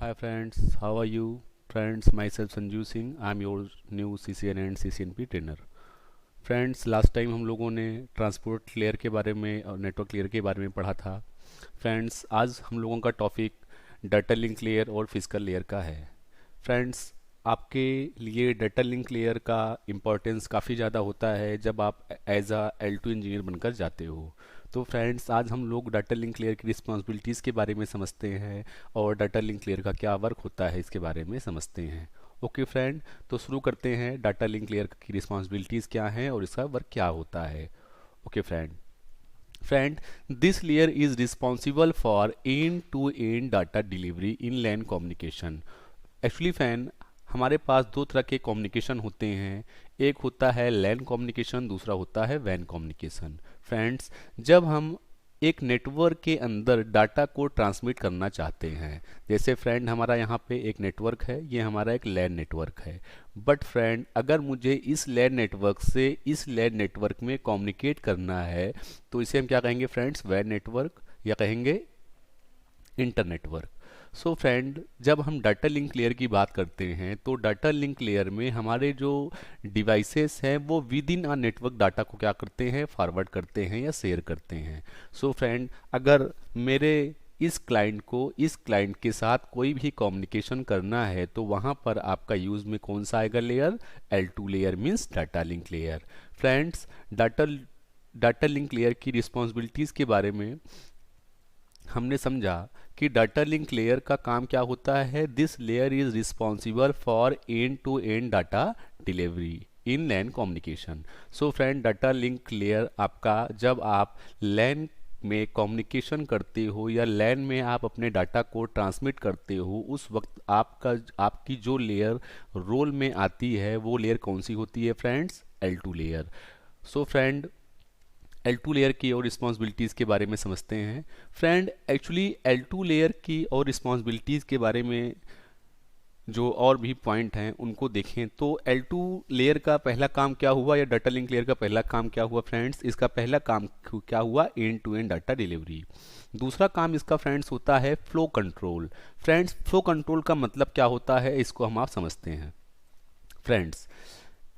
Hi friends, how are you? Friends, myself Sanju Singh. I'm your new CCN and CCNP trainer. Friends, last time हम लोगों ने transport layer के बारे में और नेटवर्क लेयर के बारे में पढ़ा था। फ्रेंड्स, आज हम लोगों का टॉपिक डाटा लिंक लेयर और फिजिकल लेयर का है। फ्रेंड्स, आपके लिए डाटा लिंक लेयर का इम्पोर्टेंस काफ़ी ज़्यादा होता है जब आप एज अ L2 इंजीनियर बनकर जाते हो। तो फ्रेंड्स, आज हम लोग डाटा लिंक लेयर की रिस्पॉन्सिबिलिटीज़ के बारे में समझते हैं और डाटा लिंक लेयर का क्या वर्क होता है इसके बारे में समझते हैं। ओके फ्रेंड, तो शुरू करते हैं। डाटा लिंक लेयर की रिस्पॉन्सिबिलिटीज़ क्या हैं और इसका वर्क क्या होता है। Okay friend, this layer is responsible for end-to-end data delivery in LAN communication। Actually fan, हमारे पास दो तरह के कम्युनिकेशन होते हैं। एक होता है लैन कम्युनिकेशन, दूसरा होता है वैन कम्युनिकेशन। फ्रेंड्स, जब हम एक नेटवर्क के अंदर डाटा को ट्रांसमिट करना चाहते हैं, जैसे फ्रेंड हमारा यहाँ पे एक नेटवर्क है, ये हमारा एक लैन नेटवर्क है। बट फ्रेंड, अगर मुझे इस लैन नेटवर्क से इस लैन नेटवर्क में कम्युनिकेट करना है तो इसे हम क्या कहेंगे फ्रेंड्स? वैन नेटवर्क या कहेंगे इंटरनेटवर्क। सो फ्रेंड, जब हम डाटा लिंक लेयर की बात करते हैं तो डाटा लिंक लेयर में हमारे जो डिवाइसेस हैं वो with in a network data को क्या करते हैं? फॉरवर्ड करते हैं या शेयर करते हैं। सो फ्रेंड, अगर मेरे इस क्लाइंट के साथ कोई भी कम्युनिकेशन करना है तो वहाँ पर आपका यूज़ में कौन सा आएगा layer? L2 layer means data link layer. Friends, data link layer की रिस्पॉन्सिबिलिटीज़ के बारे में हमने समझा कि डाटा लिंक लेयर का काम क्या होता है। This layer is responsible for end to end data delivery in LAN communication. So friend, data link layer आपका, जब आप लैन में कम्युनिकेशन करते हो या लैन में आप अपने डाटा को ट्रांसमिट करते हो, उस वक्त आपकी जो लेयर रोल में आती है वो लेयर कौन सी होती है friends? L2 layer. So friend, L2 layer की और रिस्पॉन्सिबिलिटीज़ के बारे में समझते हैं। फ्रेंड, एक्चुअली L2 लेयर की और रिस्पॉन्सिबिलिटीज़ के बारे में जो और भी पॉइंट हैं उनको देखें तो L2 लेयर का पहला काम क्या हुआ, या डाटा लिंक लेयर का पहला काम क्या हुआ फ्रेंड्स? इसका पहला काम क्या हुआ? End to end data delivery. दूसरा काम इसका फ्रेंड्स होता है flow control. Friends, flow control का मतलब क्या होता है इसको हम आप समझते हैं। फ्रेंड्स,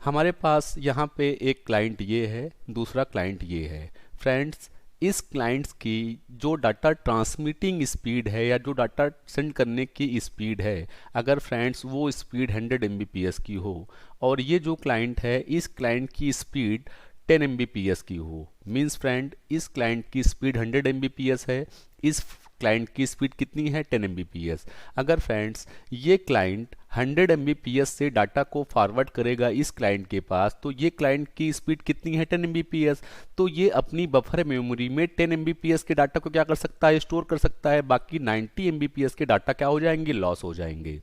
हमारे पास यहाँ पे एक क्लाइंट ये है, दूसरा क्लाइंट ये है। फ्रेंड्स, इस क्लाइंट्स की जो डाटा ट्रांसमिटिंग स्पीड है या जो डाटा सेंड करने की स्पीड है, अगर फ्रेंड्स वो स्पीड 100 Mbps की हो और ये जो क्लाइंट है इस क्लाइंट की स्पीड 10 Mbps की हो, मीन्स फ्रेंड इस क्लाइंट की स्पीड 100 Mbps है, इस क्लाइंट की स्पीड कितनी है? 10 Mbps। अगर फ्रेंड्स ये क्लाइंट 100 Mbps से डाटा को फॉरवर्ड करेगा इस क्लाइंट के पास, तो ये क्लाइंट की स्पीड कितनी है? 10 Mbps। तो ये अपनी बफर मेमोरी में 10 Mbps के डाटा को क्या कर सकता है? स्टोर कर सकता है। बाकी 90 Mbps के डाटा क्या हो जाएंगे? लॉस हो जाएंगे।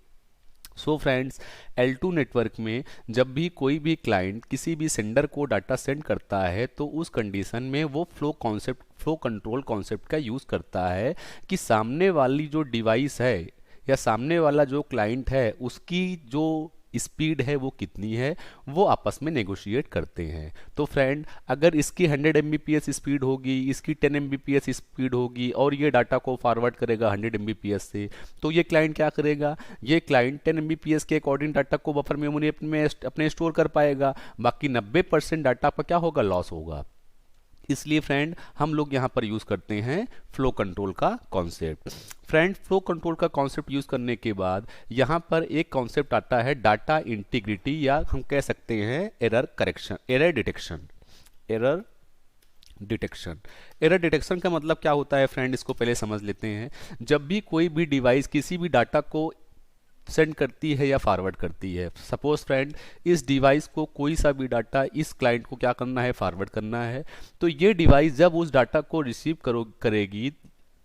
सो फ्रेंड्स, L2 नेटवर्क में जब भी कोई भी क्लाइंट किसी भी सेंडर को डाटा सेंड करता है तो उस कंडीशन में वो फ्लो कंट्रोल कॉन्सेप्ट का यूज़ करता है कि सामने वाली जो डिवाइस है या सामने वाला जो क्लाइंट है उसकी जो स्पीड है वो कितनी है, वो आपस में नेगोशिएट करते हैं। तो फ्रेंड, अगर इसकी 100 Mbps स्पीड होगी, इसकी 10 Mbps स्पीड होगी और ये डाटा को फॉरवर्ड करेगा 100 Mbps से, तो ये क्लाइंट क्या करेगा? ये क्लाइंट 10 Mbps के अकॉर्डिंग डाटा को बफर मेमोरी में अपने स्टोर कर पाएगा। बाकी 90% डाटा आपका क्या होगा? लॉस होगा। इसलिए फ्रेंड, हम लोग यहाँ पर यूज़ करते हैं फ्लो कंट्रोल का कॉन्सेप्ट। फ्रेंड, फ्लो कंट्रोल का कॉन्सेप्ट यूज़ करने के बाद यहाँ पर एक कॉन्सेप्ट आता है डाटा इंटीग्रिटी, या हम कह सकते हैं एरर डिटेक्शन। एरर डिटेक्शन का मतलब क्या होता है फ्रेंड, इसको पहले समझ लेते हैं। जब भी कोई भी डिवाइस किसी भी डाटा को सेंड करती है या फॉरवर्ड करती है, सपोज फ्रेंड इस डिवाइस को कोई सा भी डाटा इस क्लाइंट को क्या करना है? फॉरवर्ड करना है। तो ये डिवाइस जब उस डाटा को रिसीव करेगी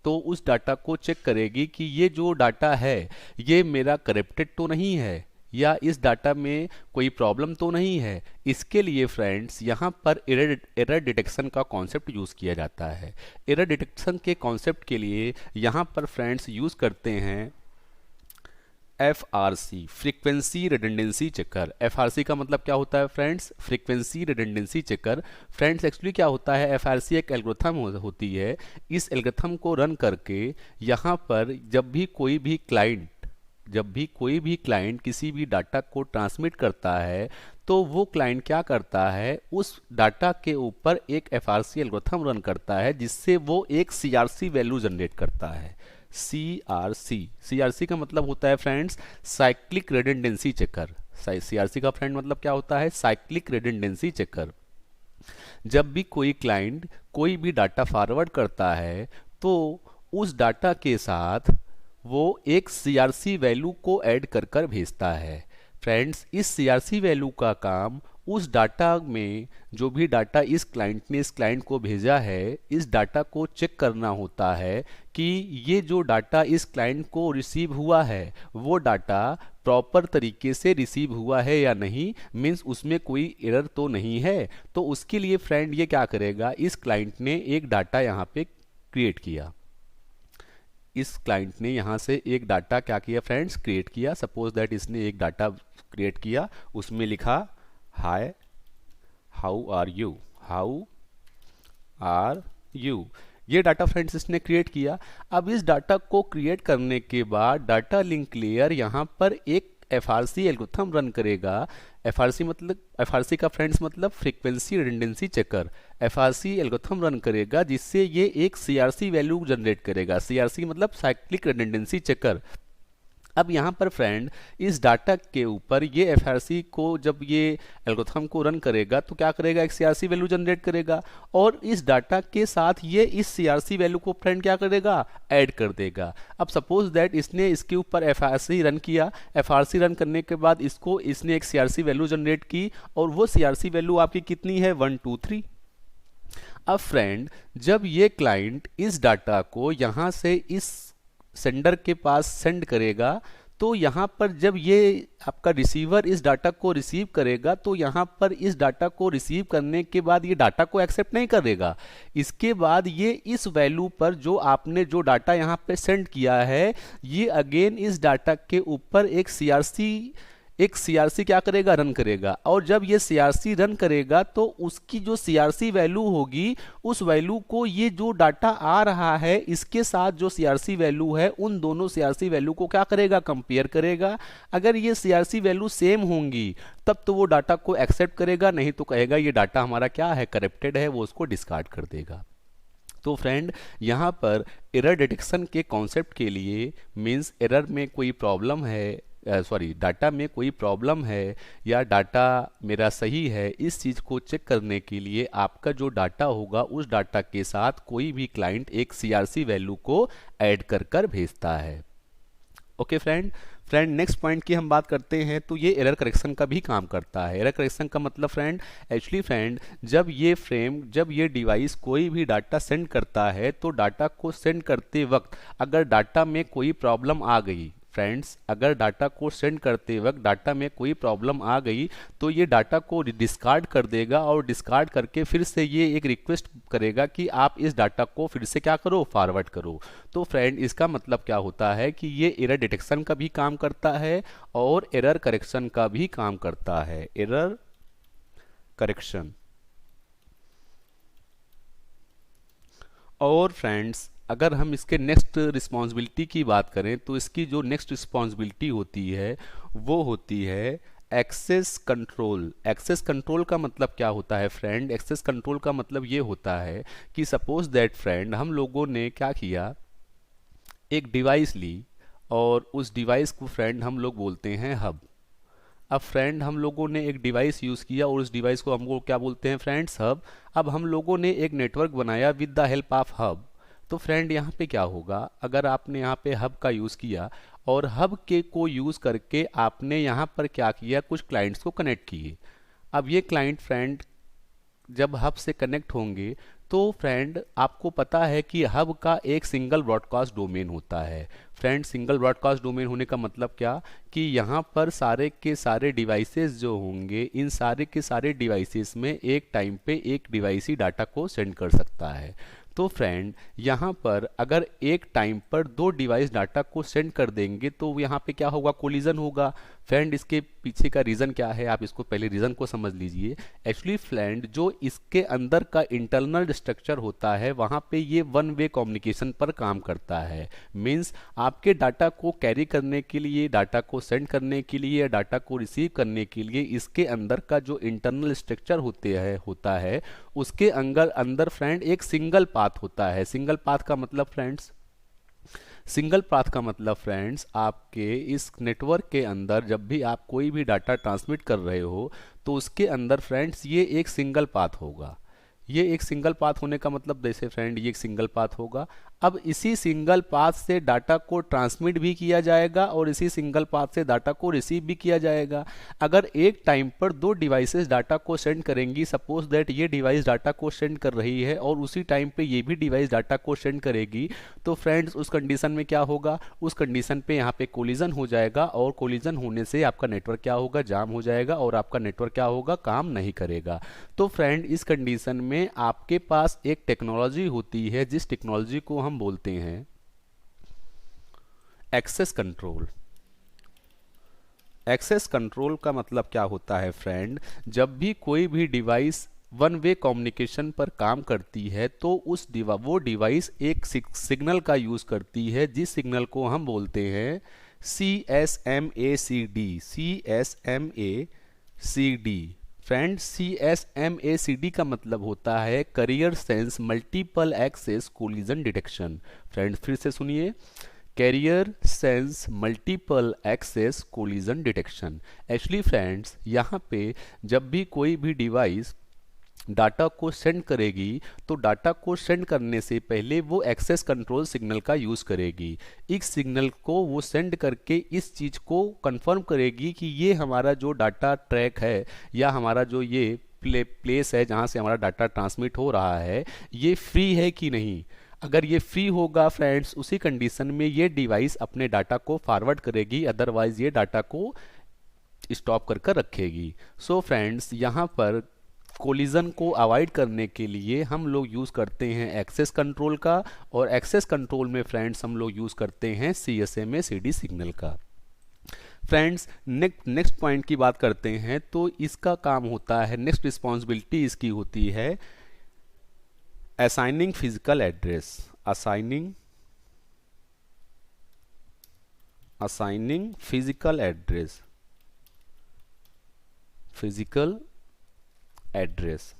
तो उस डाटा को चेक करेगी कि ये जो डाटा है ये मेरा करप्टेड तो नहीं है या इस डाटा में कोई प्रॉब्लम तो नहीं है। इसके लिए फ्रेंड्स यहाँ पर एरर डिटेक्शन का कॉन्सेप्ट यूज़ किया जाता है। एरर डिटेक्शन के कॉन्सेप्ट के लिए यहाँ पर फ्रेंड्स यूज़ करते हैं FRC, frequency redundancy checker. FRC का मतलब क्या होता है friends? Frequency redundancy checker. Friends, actually क्या होता है? FRC एक एल्गोरिथम होती है। इस एल्गोरिथम को रन करके यहाँ पर जब भी कोई भी क्लाइंट जब भी कोई भी क्लाइंट किसी भी डाटा को ट्रांसमिट करता है तो वो क्लाइंट क्या करता है, उस डाटा के ऊपर एक एफआरसी एल्गोरिथम रन करता है जिससे वो एक सीआरसी वैल्यू जनरेट करता है। सीआरसी का मतलब होता है friends cyclic redundancy checker. CRC का फ्रेंड मतलब क्या होता है, साइक्लिक रिडंडेंसी चेकर। जब भी कोई क्लाइंट कोई भी डाटा फॉरवर्ड करता है तो उस डाटा के साथ वो एक सीआरसी वैल्यू को ऐड कर कर भेजता है। फ्रेंड्स, इस सीआरसी वैल्यू का काम उस डाटा में जो भी डाटा इस क्लाइंट ने इस क्लाइंट को भेजा है, इस डाटा को चेक करना होता है कि ये जो डाटा इस क्लाइंट को रिसीव हुआ है वो डाटा प्रॉपर तरीके से रिसीव हुआ है या नहीं, मीन्स उसमें कोई एरर तो नहीं है। तो उसके लिए फ्रेंड ये क्या करेगा, इस क्लाइंट ने एक डाटा यहाँ पे क्रिएट किया। इस क्लाइंट ने यहाँ से एक डाटा क्या किया फ्रेंड्स, क्रिएट किया। सपोज दैट इसने एक डाटा क्रिएट किया, उसमें लिखा hi how are you, how are you. ये डाटा फ्रेंड्स इसने क्रिएट किया। अब इस डाटा को क्रिएट करने के बाद डाटा लिंक लेयर यहाँ पर एक एफआरसी एल्गोरिथम रन करेगा। एफआरसी का फ्रेंड्स मतलब frequency redundancy checker. FRC algorithm run करेगा जिससे ये एक सीआरसी वैल्यू जनरेट करेगा। सीआरसी मतलब साइक्लिक रिडंडेंसी चेकर। अब यहाँ पर फ्रेंड इस डाटा के ऊपर ये एफआरसी को जब ये एल्गोरिथम को रन करेगा तो क्या करेगा, एक सीआरसी वैल्यू जनरेट करेगा और इस डाटा के साथ ये इस सीआरसी वैल्यू को फ्रेंड क्या करेगा, ऐड कर देगा। अब सपोज दैट इसने इसके ऊपर एफआरसी रन किया। एफआरसी रन करने के बाद इसने एक सीआरसी वैल्यू जनरेट की और वो सीआरसी वैल्यू आपकी कितनी है, 1 2 3। अब फ्रेंड जब ये क्लाइंट इस डाटा को यहाँ से इस सेंडर के पास सेंड करेगा तो यहाँ पर जब ये आपका रिसीवर इस डाटा को रिसीव करेगा तो यहाँ पर इस डाटा को रिसीव करने के बाद ये डाटा को एक्सेप्ट नहीं करेगा। इसके बाद ये इस वैल्यू पर जो आपने जो डाटा यहाँ पे सेंड किया है ये अगेन इस डाटा के ऊपर एक सीआरसी क्या करेगा, रन करेगा। और जब ये सीआरसी रन करेगा तो उसकी जो सीआरसी वैल्यू होगी उस वैल्यू को ये जो डाटा आ रहा है इसके साथ जो सीआरसी वैल्यू है उन दोनों सीआरसी वैल्यू को क्या करेगा, कंपेयर करेगा। अगर ये सीआरसी वैल्यू सेम होंगी तब तो वो डाटा को एक्सेप्ट करेगा, नहीं तो कहेगा ये डाटा हमारा क्या है, करप्टेड है, वो उसको डिस्कार्ड कर देगा। तो फ्रेंड यहाँ पर एरर डिटेक्शन के कॉन्सेप्ट के लिए मीन्स एरर में कोई प्रॉब्लम है, डाटा में कोई प्रॉब्लम है या डाटा मेरा सही है, इस चीज़ को चेक करने के लिए आपका जो डाटा होगा उस डाटा के साथ कोई भी क्लाइंट एक सीआरसी वैल्यू को ऐड कर कर भेजता है। ओके फ्रेंड नेक्स्ट पॉइंट की हम बात करते हैं तो ये एरर करेक्शन का भी काम करता है। एरर करेक्शन का मतलब फ्रेंड एक्चुअली फ्रेंड जब ये डिवाइस कोई भी डाटा सेंड करता है तो डाटा को सेंड करते वक्त अगर डाटा में कोई प्रॉब्लम आ गई, फ्रेंड्स अगर डाटा को सेंड करते वक्त डाटा में कोई प्रॉब्लम आ गई तो ये डाटा को डिस्कार्ड कर देगा और डिस्कार्ड करके फिर से ये एक रिक्वेस्ट करेगा कि आप इस डाटा को फिर से क्या करो, फॉरवर्ड करो। तो फ्रेंड इसका मतलब क्या होता है कि ये एरर डिटेक्शन का भी काम करता है और एरर करेक्शन का भी काम करता है। Error correction. और फ्रेंड्स अगर हम इसके नेक्स्ट रिस्पॉन्सिबिलिटी की बात करें तो इसकी जो नेक्स्ट रिस्पॉन्सिबिलिटी होती है वो होती है एक्सेस कंट्रोल। एक्सेस कंट्रोल का मतलब क्या होता है फ्रेंड, एक्सेस कंट्रोल का मतलब ये होता है कि सपोज दैट फ्रेंड हम लोगों ने क्या किया, एक डिवाइस ली और उस डिवाइस को फ्रेंड हम लोग बोलते हैं हब। अब फ्रेंड हम लोगों ने एक डिवाइस यूज़ किया और उस डिवाइस को हमको क्या बोलते हैं फ्रेंड्स, हब। अब हम लोगों ने एक नेटवर्क बनाया with the help of hub. तो फ्रेंड यहाँ पे क्या होगा, अगर आपने यहाँ पे हब का यूज़ किया और हब के को यूज़ करके आपने यहाँ पर क्या किया, कुछ क्लाइंट्स को कनेक्ट किए। अब ये क्लाइंट फ्रेंड जब हब से कनेक्ट होंगे तो फ्रेंड आपको पता है कि हब का एक सिंगल ब्रॉडकास्ट डोमेन होता है। फ्रेंड सिंगल ब्रॉडकास्ट डोमेन होने का मतलब क्या कि यहाँ पर सारे के सारे डिवाइसेस जो होंगे इन सारे के सारे डिवाइसेस में एक टाइम पे एक डिवाइस ही डाटा को सेंड कर सकता है। तो फ्रेंड यहाँ पर अगर एक टाइम पर दो डिवाइस डाटा को सेंड कर देंगे तो यहाँ पे क्या होगा, कोलिजन होगा। फ्रेंड इसके पीछे का रीज़न क्या है, आप इसको पहले रीज़न को समझ लीजिए। एक्चुअली फ्रेंड जो इसके अंदर का इंटरनल स्ट्रक्चर होता है वहाँ पे ये वन वे कम्युनिकेशन पर काम करता है। मीन्स आपके डाटा को कैरी करने के लिए, डाटा को सेंड करने के लिए या डाटा को रिसीव करने के लिए इसके अंदर का जो इंटरनल स्ट्रक्चर होता है उसके अंदर अंदर फ्रेंड एक सिंगल पाथ होता है। सिंगल पाथ का मतलब फ्रेंड्स, सिंगल पाथ का मतलब फ्रेंड्स, आपके इस नेटवर्क के अंदर जब भी आप कोई भी डाटा ट्रांसमिट कर रहे हो तो उसके अंदर फ्रेंड्स ये एक सिंगल पाथ होगा। ये एक सिंगल पाथ होने का मतलब जैसे फ्रेंड ये एक सिंगल पाथ होगा। अब इसी सिंगल पाथ से डाटा को ट्रांसमिट भी किया जाएगा और इसी सिंगल पाथ से डाटा को रिसीव भी किया जाएगा। अगर एक टाइम पर दो डिवाइसेस डाटा को सेंड करेंगी, सपोज दैट ये डिवाइस डाटा को सेंड कर रही है और उसी टाइम पे ये भी डिवाइस डाटा को सेंड करेगी, तो फ्रेंड्स उस कंडीशन में क्या होगा, उस कंडीशन पे यहाँ पे कोलिजन हो जाएगा और कोलिजन होने से आपका नेटवर्क क्या होगा, जाम हो जाएगा और आपका नेटवर्क क्या होगा, काम नहीं करेगा। तो फ्रेंड इस कंडीशन में आपके पास एक टेक्नोलॉजी होती है जिस टेक्नोलॉजी को हम बोलते हैं एक्सेस कंट्रोल। एक्सेस कंट्रोल का मतलब क्या होता है फ्रेंड, जब भी कोई भी डिवाइस वन वे कम्युनिकेशन पर काम करती है तो वो डिवाइस एक सिग्नल का यूज करती है जिस सिग्नल को हम बोलते हैं CSMACD। CSMACD फ्रेंड, CSMACD का मतलब होता है carrier sense multiple access collision detection. Friend फिर से सुनिए, carrier sense multiple access collision detection. Actually friends यहाँ पे जब भी कोई भी डिवाइस डाटा को सेंड करेगी तो डाटा को सेंड करने से पहले वो एक्सेस कंट्रोल सिग्नल का यूज़ करेगी। इस सिग्नल को वो सेंड करके इस चीज़ को कंफर्म करेगी कि ये हमारा जो डाटा ट्रैक है या हमारा जो ये प्लेस है जहाँ से हमारा डाटा ट्रांसमिट हो रहा है ये फ्री है कि नहीं। अगर ये फ्री होगा फ्रेंड्स, उसी कंडीशन में ये डिवाइस अपने डाटा को फॉरवर्ड करेगी, अदरवाइज ये डाटा को स्टॉप कर कर रखेगी। सो फ्रेंड्स यहाँ पर कोलिजन को अवॉइड करने के लिए हम लोग यूज़ करते हैं एक्सेस कंट्रोल का, और एक्सेस कंट्रोल में फ्रेंड्स हम लोग यूज़ करते हैं CSMACD सिग्नल का। फ्रेंड्स नेक्स्ट पॉइंट की बात करते हैं तो इसका काम होता है, नेक्स्ट रिस्पॉन्सिबिलिटी इसकी होती है assigning physical address. Assigning physical address, physical address.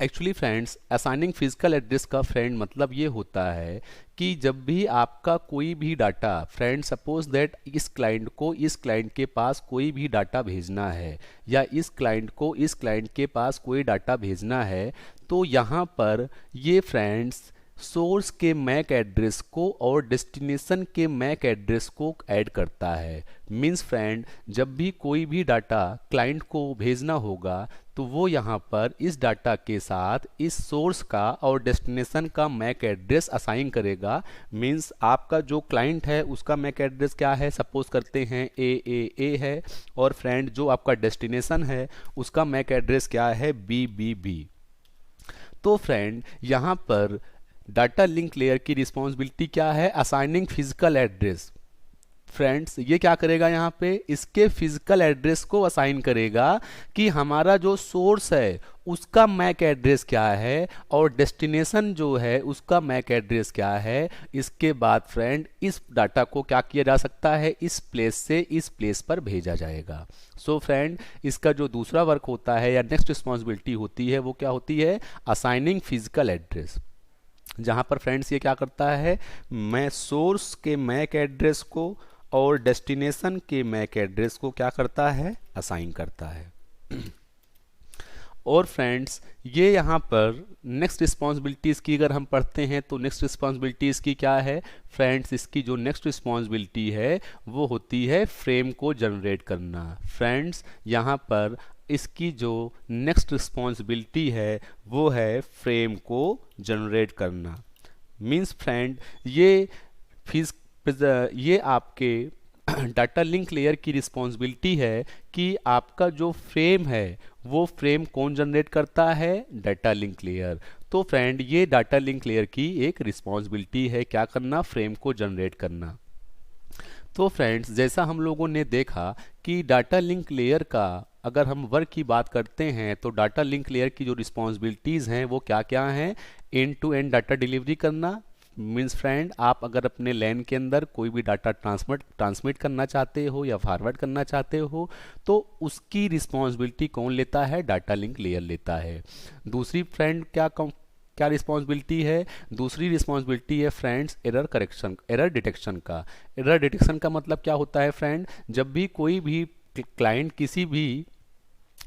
Actually friends assigning physical address का फ्रेंड मतलब ये होता है कि जब भी आपका कोई भी डाटा, फ्रेंड सपोज दैट इस क्लाइंट को इस क्लाइंट के पास कोई भी डाटा भेजना है या इस क्लाइंट को इस क्लाइंट के पास कोई डाटा भेजना है, तो यहाँ पर ये फ्रेंड्स सोर्स के मैक एड्रेस को और डेस्टिनेशन के मैक एड्रेस को ऐड करता है। मीन्स फ्रेंड जब भी कोई भी डाटा क्लाइंट को भेजना होगा तो वो यहाँ पर इस डाटा के साथ इस सोर्स का और डेस्टिनेशन का मैक एड्रेस असाइन करेगा। मीन्स आपका जो क्लाइंट है उसका मैक एड्रेस क्या है, सपोज करते हैं AAA है, और फ्रेंड जो आपका डेस्टिनेशन है उसका मैक एड्रेस क्या है, BBB। तो फ्रेंड यहाँ पर डाटा लिंक लेयर की रिस्पॉन्सिबिलिटी क्या है, असाइनिंग फिजिकल एड्रेस। फ्रेंड्स ये क्या करेगा, यहाँ पे इसके फिजिकल एड्रेस को असाइन करेगा कि हमारा जो सोर्स है उसका मैक एड्रेस क्या है और डेस्टिनेशन जो है उसका मैक एड्रेस क्या है। इसके बाद फ्रेंड इस डाटा को क्या किया जा सकता है, इस प्लेस से इस प्लेस पर भेजा जाएगा। सो फ्रेंड इसका जो दूसरा वर्क होता है या नेक्स्ट रिस्पॉन्सिबिलिटी होती है वो क्या होती है, असाइनिंग फिजिकल एड्रेस। जहाँ पर फ्रेंड्स ये क्या करता है, मैं सोर्स के मैक एड्रेस को और डेस्टिनेशन के मैक एड्रेस को क्या करता है, असाइन करता है। और फ्रेंड्स ये यहाँ पर नेक्स्ट रिस्पॉन्सिबिलिटीज़ की अगर हम पढ़ते हैं तो नेक्स्ट रिस्पॉन्सिबिलिटीज़ की क्या है फ्रेंड्स, इसकी जो नेक्स्ट रिस्पॉन्सिबिलिटी है वो होती है फ्रेम को जनरेट करना। फ्रेंड्स यहाँ पर इसकी जो नेक्स्ट रिस्पॉन्सिबिलिटी है वो है फ्रेम को जनरेट करना। मीन्स फ्रेंड ये आपके डाटा लिंक लेयर की रिस्पॉन्सिबिलिटी है कि आपका जो फ्रेम है वो फ्रेम कौन जनरेट करता है, डाटा लिंक लेयर। तो फ्रेंड ये डाटा लिंक लेयर की एक रिस्पॉन्सिबिलिटी है, क्या करना, फ्रेम को जनरेट करना। तो फ्रेंड्स जैसा हम लोगों ने देखा कि डाटा लिंक लेयर का अगर हम वर्क की बात करते हैं तो डाटा लिंक लेयर की जो रिस्पॉन्सिबिलिटीज़ हैं वो क्या क्या हैं, end to end data delivery करना, मीन्स फ्रेंड, आप अगर अपने लैन के अंदर कोई भी डाटा ट्रांसमिट करना चाहते हो या फॉरवर्ड करना चाहते हो तो उसकी रिस्पॉन्सिबिलिटी कौन लेता है? डाटा लिंक लेयर लेता है। दूसरी फ्रेंड क्या रिस्पॉन्सिबिलिटी है? दूसरी रिस्पॉन्सिबिलिटी है फ्रेंड्स एरर डिटेक्शन का। एरर डिटेक्शन का मतलब क्या होता है फ्रेंड? जब भी कोई भी क्लाइंट किसी भी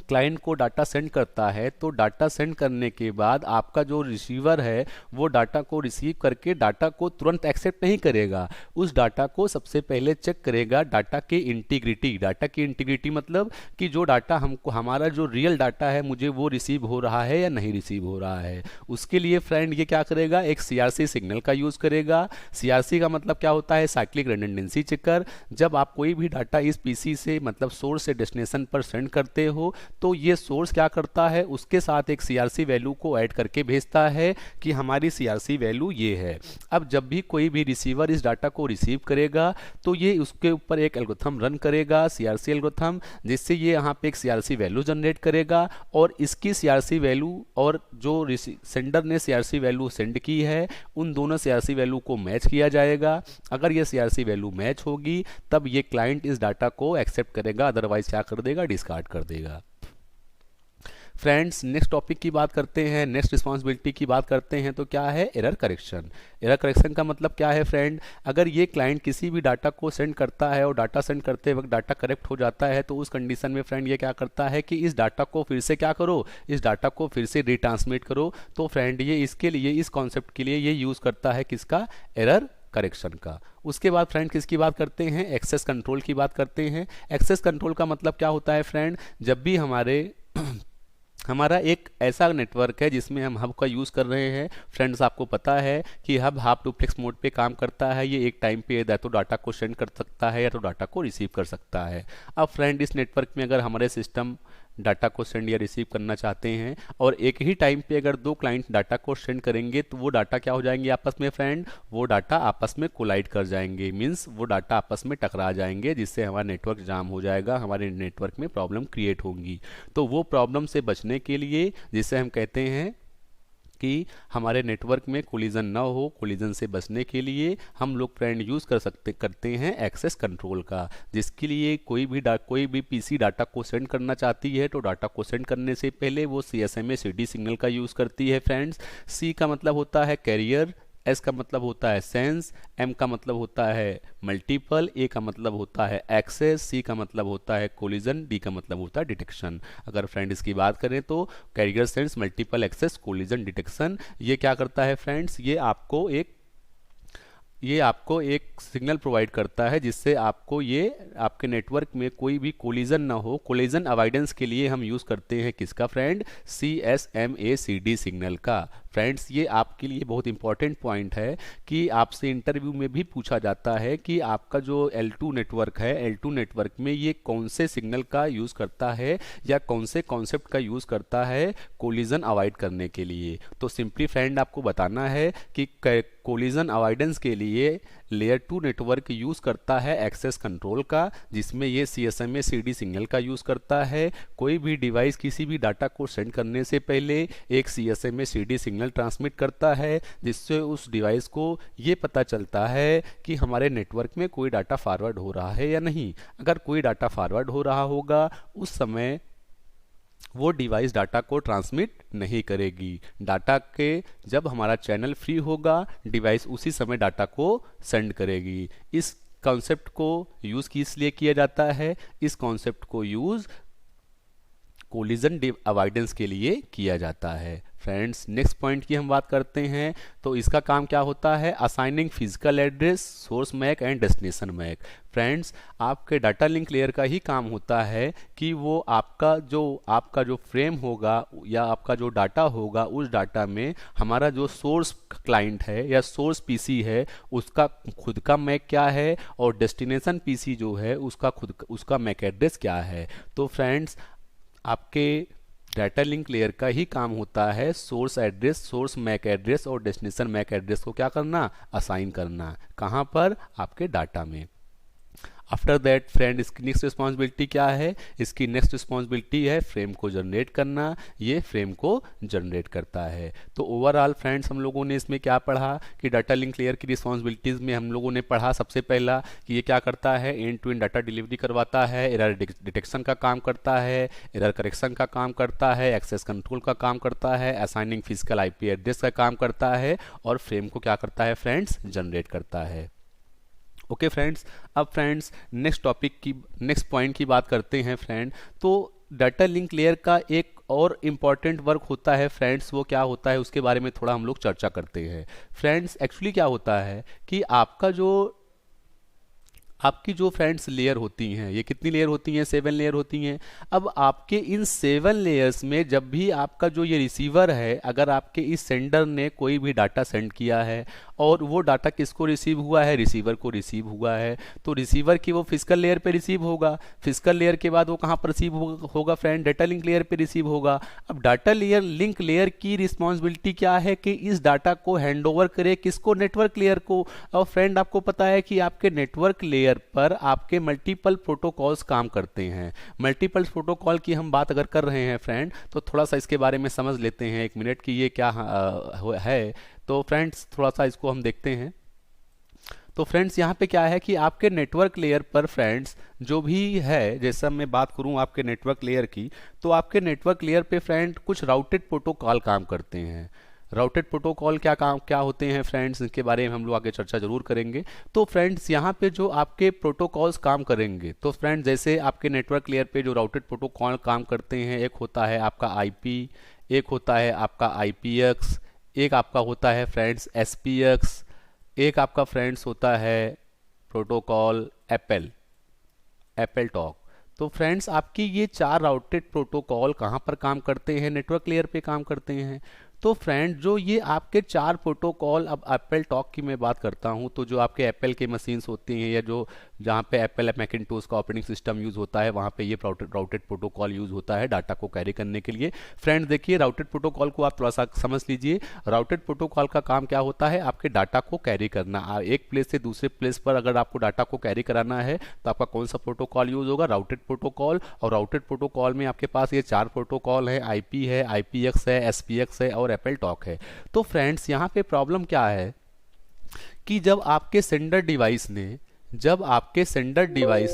क्लाइंट को डाटा सेंड करता है तो डाटा सेंड करने के बाद आपका जो रिसीवर है वो डाटा को रिसीव करके डाटा को तुरंत एक्सेप्ट नहीं करेगा। उस डाटा को सबसे पहले चेक करेगा डाटा की इंटीग्रिटी। डाटा की इंटीग्रिटी मतलब कि जो डाटा हमको, हमारा जो रियल डाटा है, मुझे वो रिसीव हो रहा है या नहीं रिसीव हो रहा है। उसके लिए फ्रेंड ये क्या करेगा? एक सीआरसी सिग्नल का यूज़ करेगा। सीआरसी का मतलब क्या होता है? Cyclic redundancy checker. जब आप कोई भी डाटा इस पीसी से मतलब सोर्स से डेस्टिनेशन पर सेंड करते हो तो ये सोर्स क्या करता है? उसके साथ एक सीआरसी वैल्यू को ऐड करके भेजता है कि हमारी सीआरसी वैल्यू ये है। अब जब भी कोई भी रिसीवर इस डाटा को रिसीव करेगा तो ये उसके ऊपर एक एल्गोरिथम रन करेगा, सीआरसी एल्गोरिथम, जिससे ये यहाँ पे एक सीआरसी वैल्यू जनरेट करेगा और इसकी सीआरसी वैल्यू और जो सेंडर ने सीआरसी वैल्यू सेंड की है उन दोनों सीआरसी वैल्यू को मैच किया जाएगा। अगर ये सीआरसी वैल्यू मैच होगी तब ये क्लाइंट इस डाटा को एक्सेप्ट करेगा, अदरवाइज क्या कर देगा? डिस्कार्ड कर देगा। फ्रेंड्स, नेक्स्ट टॉपिक की बात करते हैं, नेक्स्ट रिस्पॉन्सिबिलिटी की बात करते हैं तो क्या है? Error correction. एरर करेक्शन का मतलब क्या है फ्रेंड? अगर ये क्लाइंट किसी भी डाटा को सेंड करता है और डाटा सेंड करते वक्त डाटा करेक्ट हो जाता है तो उस कंडीशन में फ्रेंड ये क्या करता है कि इस डाटा को फिर से क्या करो? इस डाटा को फिर से रिट्रांसमिट करो। तो फ्रेंड ये इसके लिए, इस कॉन्सेप्ट के लिए ये यूज़ करता है किसका? एरर करेक्शन का। उसके बाद फ्रेंड किसकी बात करते हैं? एक्सेस कंट्रोल की बात करते हैं। एक्सेस कंट्रोल का मतलब क्या होता है फ्रेंड? जब भी हमारा एक ऐसा नेटवर्क है जिसमें हम हब का यूज़ कर रहे हैं। फ्रेंड्स, आपको पता है कि हब हाफ डुप्लेक्स मोड पे काम करता है। ये एक टाइम पे या तो डाटा को सेंड कर सकता है या तो डाटा को रिसीव कर सकता है। अब फ्रेंड, इस नेटवर्क में अगर हमारे सिस्टम डाटा को सेंड या रिसीव करना चाहते हैं और एक ही टाइम पे अगर दो क्लाइंट डाटा को सेंड करेंगे तो वो डाटा क्या हो जाएंगे आपस में फ्रेंड? वो डाटा आपस में कोलाइड कर जाएंगे, मीन्स वो डाटा आपस में टकरा जाएंगे, जिससे हमारा नेटवर्क जाम हो जाएगा, हमारे नेटवर्क में प्रॉब्लम क्रिएट होंगी। तो वो प्रॉब्लम से बचने के लिए, जिसे हम कहते हैं कि हमारे नेटवर्क में कोलिजन ना हो, कोलिजन से बचने के लिए हम लोग फ्रेंड यूज़ करते हैं एक्सेस कंट्रोल का, जिसके लिए कोई भी पीसी डाटा को सेंड करना चाहती है तो डाटा को सेंड करने से पहले वो सीएसएमए सीडी सिग्नल का यूज़ करती है फ्रेंड्स। सी का मतलब होता है कैरियर, एस का मतलब होता है सेंस, एम का मतलब होता है मल्टीपल, ए का मतलब होता है एक्सेस, सी का मतलब होता है कोलिजन, डी का मतलब होता है डिटेक्शन। अगर फ्रेंड इसकी बात करें तो carrier, sense, multiple, access, collision, detection, ये क्या करता है फ्रेंड्स? ये आपको एक सिग्नल प्रोवाइड करता है जिससे आपको ये आपके नेटवर्क में कोई भी कोलिजन ना हो। कोलिजन अवॉइडेंस के लिए हम यूज़ करते हैं किसका फ्रेंड? CSMACD सिग्नल का। फ्रेंड्स, ये आपके लिए बहुत इंपॉर्टेंट पॉइंट है कि आपसे इंटरव्यू में भी पूछा जाता है कि आपका जो L2 नेटवर्क है, L2 नेटवर्क में ये कौन से सिग्नल का यूज़ करता है या कौन से कॉन्सेप्ट का यूज़ करता है कोलिजन अवॉइड करने के लिए। तो सिंपली फ्रेंड आपको बताना है कि कोलिजन अवॉइडेंस के लिए लेयर 2 नेटवर्क यूज़ करता है एक्सेस कंट्रोल का, जिसमें ये CSMA CD सिग्नल का यूज़ करता है। कोई भी डिवाइस किसी भी डाटा को सेंड करने से पहले एक CSMA CD सिग्नल ट्रांसमिट करता है, जिससे उस डिवाइस को ये पता चलता है कि हमारे नेटवर्क में कोई डाटा फॉरवर्ड हो रहा है या नहीं। अगर कोई डाटा फॉरवर्ड हो रहा होगा उस समय वो डिवाइस डाटा को ट्रांसमिट नहीं करेगी। डाटा के जब हमारा चैनल फ्री होगा डिवाइस उसी समय डाटा को सेंड करेगी। इस कॉन्सेप्ट को यूज़ किस लिए किया जाता है? इस कॉन्सेप्ट को यूज़ कोलिजन अवॉइडेंस के लिए किया जाता है। फ्रेंड्स, नेक्स्ट पॉइंट की हम बात करते हैं तो इसका काम क्या होता है? Assigning physical address, source MAC and destination MAC. Friends, आपके डाटा लिंक लेयर का ही काम होता है कि वो आपका जो फ्रेम होगा या आपका जो डाटा होगा उस डाटा में हमारा जो सोर्स क्लाइंट है या सोर्स पीसी है उसका खुद का मैक क्या है और डेस्टिनेशन पीसी जो है उसका मैक एड्रेस क्या है। तो फ्रेंड्स, आपके डाटा लिंक लेयर का ही काम होता है source address, source MAC address और डेस्टिनेशन मैक एड्रेस को क्या करना? असाइन करना। कहाँ पर? आपके डाटा में। आफ्टर दैट फ्रेंड इसकी नेक्स्ट रिस्पॉन्सिबिलिटी क्या है, इसकी नेक्स्ट रिस्पॉन्सिबिलिटी है फ्रेम को जनरेट करना, ये फ्रेम को जनरेट करता है। तो ओवरऑल फ्रेंड्स हम लोगों ने इसमें क्या पढ़ा कि डाटा लिंक लेयर की रिस्पॉन्सिबिलिटीज़ में हम लोगों ने पढ़ा सबसे पहला कि ये क्या करता है, end to end data delivery करवाता है, एरर डिटेक्शन का काम करता है, एरर करेक्शन का काम करता है, एक्सेस कंट्रोल का काम करता है, असाइनिंग फिजिकल आईपी एड्रेस का काम करता है, और फ्रेम को क्या करता है फ्रेंड्स, जनरेट करता है। ओके फ्रेंड्स, अब फ्रेंड्स नेक्स्ट पॉइंट की बात करते हैं फ्रेंड। तो डाटा लिंक लेयर का एक और इम्पॉर्टेंट वर्क होता है फ्रेंड्स, वो क्या होता है उसके बारे में थोड़ा हम लोग चर्चा करते हैं। फ्रेंड्स एक्चुअली क्या होता है कि आपकी जो फ्रेंड्स लेयर होती हैं, ये कितनी लेयर होती हैं, 7 लेयर होती हैं। अब आपके इन 7 लेयर्स में जब भी आपका जो ये रिसीवर है, अगर आपके इस सेंडर ने कोई भी डाटा सेंड किया है और वो डाटा किसको रिसीव हुआ है, रिसीवर को रिसीव हुआ है, तो रिसीवर की वो फिजिकल लेयर पे रिसीव होगा। फिजिकल लेयर के बाद वो कहाँ पर रिसीव होगा फ्रेंड, डाटा लिंक लेयर पे रिसीव होगा। अब डाटा लिंक लेयर की रिस्पॉन्सिबिलिटी क्या है कि इस डाटा को हैंड ओवर करे किसको, नेटवर्क लेयर को। और फ्रेंड आपको पता है कि आपके नेटवर्क लेयर पर आपके मल्टीपल प्रोटोकॉल्स काम करते हैं। मल्टीपल प्रोटोकॉल की हम बात अगर कर रहे हैं फ्रेंड, तो थोड़ा सा इसके बारे में समझ लेते हैं 1 मिनट की ये क्या है। तो फ्रेंड्स थोड़ा सा इसको हम देखते हैं। तो फ्रेंड्स यहाँ पे क्या है कि आपके नेटवर्क लेयर पर फ्रेंड्स जो भी है, जैसा मैं बात करूँ आपके नेटवर्क लेयर की, तो आपके नेटवर्क लेयर पे फ्रेंड कुछ राउटेड प्रोटोकॉल काम करते हैं। राउटेड प्रोटोकॉल क्या होते हैं फ्रेंड्स, इनके बारे में हम लोग आगे चर्चा जरूर करेंगे। तो फ्रेंड्स यहाँ पे जो आपके प्रोटोकॉल्स काम करेंगे, तो फ्रेंड्स जैसे आपके नेटवर्क लेयर पे जो राउटेड प्रोटोकॉल काम करते हैं, एक होता है आपका आईपी, एक होता है आपका आईपीएक्स, एक आपका होता है फ्रेंड्स एसपीएक्स, एक आपका फ्रेंड्स होता है प्रोटोकॉल एप्पल टॉक। तो फ्रेंड्स आपकी ये 4 राउटेड प्रोटोकॉल कहाँ पर काम करते हैं, नेटवर्क लेयर पे काम करते हैं। तो फ्रेंड जो ये आपके 4 प्रोटोकॉल, अब एप्पल टॉक की मैं बात करता हूँ, तो जो आपके एप्पल के मशीन्स होती हैं या जो जहाँ पे एप्पल मैकिन्टोश का ऑपरेटिंग सिस्टम यूज़ होता है, वहाँ पे ये राउटेड प्रोटोकॉल यूज़ होता है डाटा को कैरी करने के लिए। फ्रेंड देखिए राउटेड प्रोटोकॉल को आप थोड़ा सा समझ लीजिए। राउटेड प्रोटोकॉल का काम क्या होता है, आपके डाटा को कैरी करना। एक प्लेस से दूसरे प्लेस पर अगर आपको डाटा को कैरी कराना है तो आपका कौन सा प्रोटोकॉल यूज़ होगा, राउटेड प्रोटोकॉल। और राउटेड प्रोटोकॉल में आपके पास ये 4 प्रोटोकॉल है, आईपी है, आईपीएक्स है, एसपीएक्स है और एप्पल टॉक है। तो फ्रेंड्स यहाँ पे प्रॉब्लम क्या है कि जब आपके सेंडर डिवाइस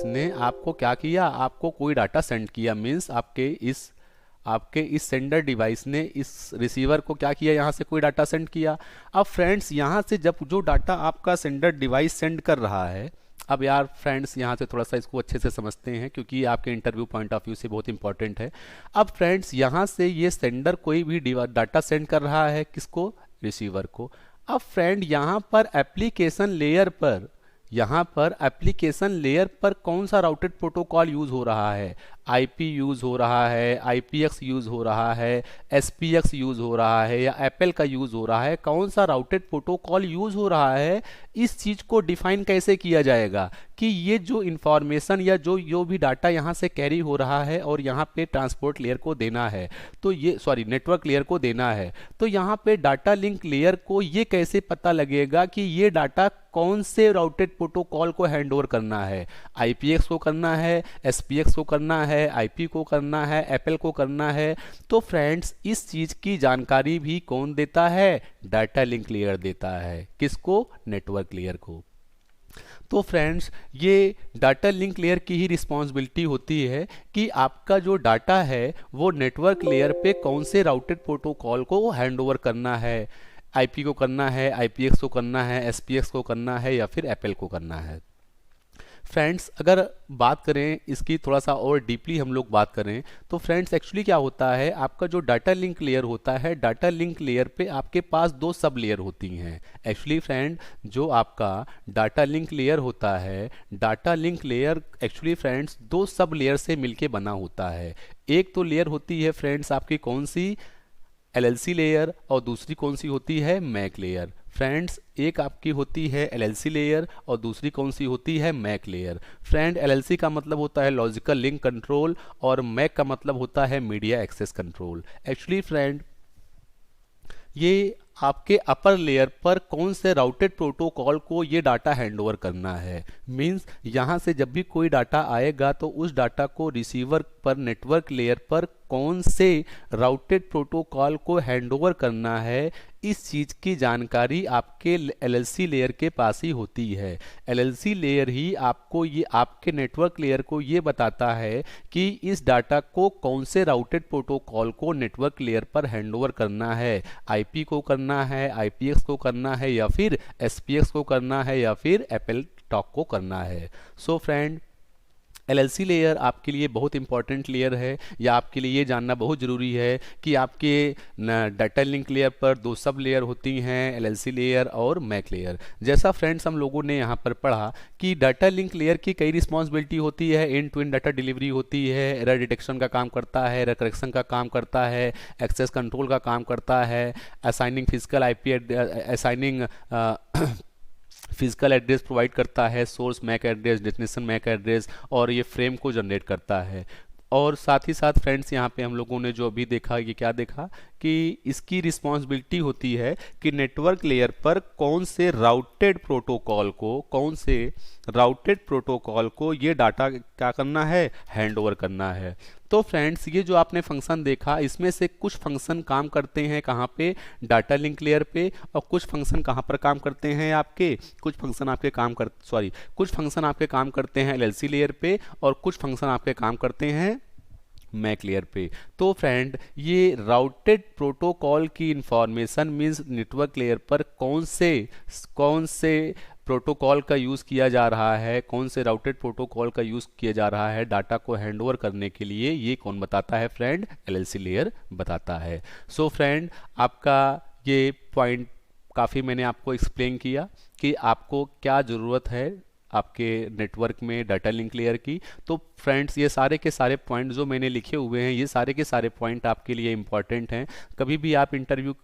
ने आपको क्या किया, आपको कोई डाटा सेंड किया, मीन्स आपके इस सेंडर डिवाइस ने इस रिसीवर को क्या किया, यहाँ से कोई डाटा सेंड किया। अब फ्रेंड्स यहाँ से जब जो डाटा आपका सेंडर डिवाइस सेंड कर रहा है, अब यार फ्रेंड्स यहाँ से थोड़ा सा इसको अच्छे से समझते हैं क्योंकि आपके इंटरव्यू पॉइंट ऑफ व्यू से बहुत इंपॉर्टेंट है। अब फ्रेंड्स यहाँ से ये सेंडर कोई भी डाटा सेंड कर रहा है किसको, रिसीवर को। अब फ्रेंड यहाँ पर एप्लीकेशन लेयर पर कौन सा राउटेड प्रोटोकॉल यूज हो रहा है, आईपी यूज हो रहा है, आईपीएक्स यूज हो रहा है, एसपीएक्स यूज हो रहा है या एप्पल का यूज हो रहा है, कौन सा राउटेड प्रोटोकॉल यूज हो रहा है, इस चीज को डिफाइन कैसे किया जाएगा कि ये जो इंफॉर्मेशन या जो भी डाटा यहाँ से कैरी हो रहा है और यहाँ पे ट्रांसपोर्ट लेयर को देना है, तो ये नेटवर्क लेयर को देना है, तो यहाँ पे डाटा लिंक लेयर को ये कैसे पता लगेगा कि ये डाटा कौन से राउटेड प्रोटोकॉल को हैंड ओवर करना है, आईपीएक्स को करना है, एसपीएक्स को करना है, आईपी को करना है, एप्पल को करना है। तो फ्रेंड्स इस चीज की जानकारी भी कौन देता है, डाटा लिंक लेयर देता है, किसको, नेटवर्क लेयर को। तो फ्रेंड्स ये डाटा लिंक लेयर की ही रिस्पॉन्सिबिलिटी होती है कि आपका जो डाटा है वो नेटवर्क लेयर पे कौन से राउटेड प्रोटोकॉल को हैंड ओवर करना है, आईपी को करना है, आईपीएक्स को करना है, एसपीएक्स को करना है या फिर एप्पल को करना है। फ्रेंड्स अगर बात करें इसकी थोड़ा सा और डीपली हम लोग बात करें तो फ्रेंड्स एक्चुअली क्या होता है, आपका जो डाटा लिंक लेयर होता है, डाटा लिंक लेयर पे आपके पास 2 सब लेयर होती हैं। एक्चुअली फ्रेंड जो आपका डाटा लिंक लेयर होता है, data link layer actually friends 2 sub layer से मिलके बना होता है। एक तो लेयर होती है फ्रेंड्स आपकी कौन सी, एलएलसी लेयर, और दूसरी कौन सी होती है, मैक लेयर। फ्रेंड्स एक आपकी होती है एलएलसी लेयर और दूसरी कौन सी होती है, मैक लेयर। फ्रेंड एलएलसी का मतलब होता है लॉजिकल लिंक कंट्रोल और मैक का मतलब होता है media access control. Actually friend ये आपके अपर लेयर पर कौन से राउटेड प्रोटोकॉल को ये डाटा हैंडओवर करना है। मींस यहाँ से जब भी कोई डाटा आएगा तो उस डाटा को रिसीवर पर नेटवर्क लेयर पर कौन से राउटेड प्रोटोकॉल को हैंडओवर करना है, इस चीज़ की जानकारी आपके एलएलसी लेयर के पास ही होती है। एलएलसी लेयर ही आपको ये आपके नेटवर्क लेयर को ये बताता है कि इस डाटा को कौन से राउटेड प्रोटोकॉल को नेटवर्क लेयर पर हैंडओवर करना है। आईपी को करना है, आईपीएक्स को करना है, या फिर एसपीएक्स को करना है, या फिर एपल टॉक को करना है। सो फ्रेंड, एलएलसी लेयर आपके लिए बहुत इंपॉर्टेंट लेयर है, या आपके लिए ये जानना बहुत ज़रूरी है कि आपके डाटा लिंक लेयर पर दो सब लेयर होती हैं, एलएलसी लेयर और मैक लेयर। जैसा फ्रेंड्स हम लोगों ने यहाँ पर पढ़ा कि डाटा लिंक लेयर की कई रिस्पॉन्सिबिलिटी होती है, end to end data delivery होती है, एरर डिटेक्शन का काम करता है, एरर करेक्शन का काम करता है, एक्सेस कंट्रोल का काम करता है, assigning physical IP assigning physical address provide करता है, source MAC address, destination MAC address, और ये फ्रेम को जनरेट करता है। और साथ ही साथ फ्रेंड्स यहाँ पे हम लोगों ने जो अभी देखा, ये क्या देखा कि इसकी रिस्पॉन्सिबिलिटी होती है कि नेटवर्क लेयर पर कौन से राउटेड प्रोटोकॉल को ये डाटा क्या करना है, हैंडओवर करना है। तो फ्रेंड्स, ये जो आपने फंक्शन देखा, इसमें से कुछ फंक्शन काम करते हैं कहाँ पे, डाटा लिंक लेयर पे, और कुछ फंक्शन कहाँ पर काम करते हैं आपके, कुछ फंक्शन आपके काम करते हैं एलएलसी लेयर पे, और कुछ फंक्शन आपके काम करते हैं मैक लेयर पे। तो फ्रेंड, ये राउटेड प्रोटोकॉल की इंफॉर्मेशन मीन्स नेटवर्क लेयर पर कौन से प्रोटोकॉल का यूज़ किया जा रहा है, कौन से राउटेड प्रोटोकॉल का यूज़ किया जा रहा है डाटा को हैंडओवर करने के लिए, ये कौन बताता है फ्रेंड, एलएलसी लेयर बताता है। सो फ्रेंड, आपका ये पॉइंट काफ़ी मैंने आपको एक्सप्लेन किया कि आपको क्या ज़रूरत है आपके नेटवर्क में डाटा लिंक लेयर की। तो फ्रेंड्स, ये सारे के सारे पॉइंट जो मैंने लिखे हुए हैं, ये सारे के सारे पॉइंट आपके लिए इंपॉर्टेंट हैं। कभी भी आप इंटरव्यू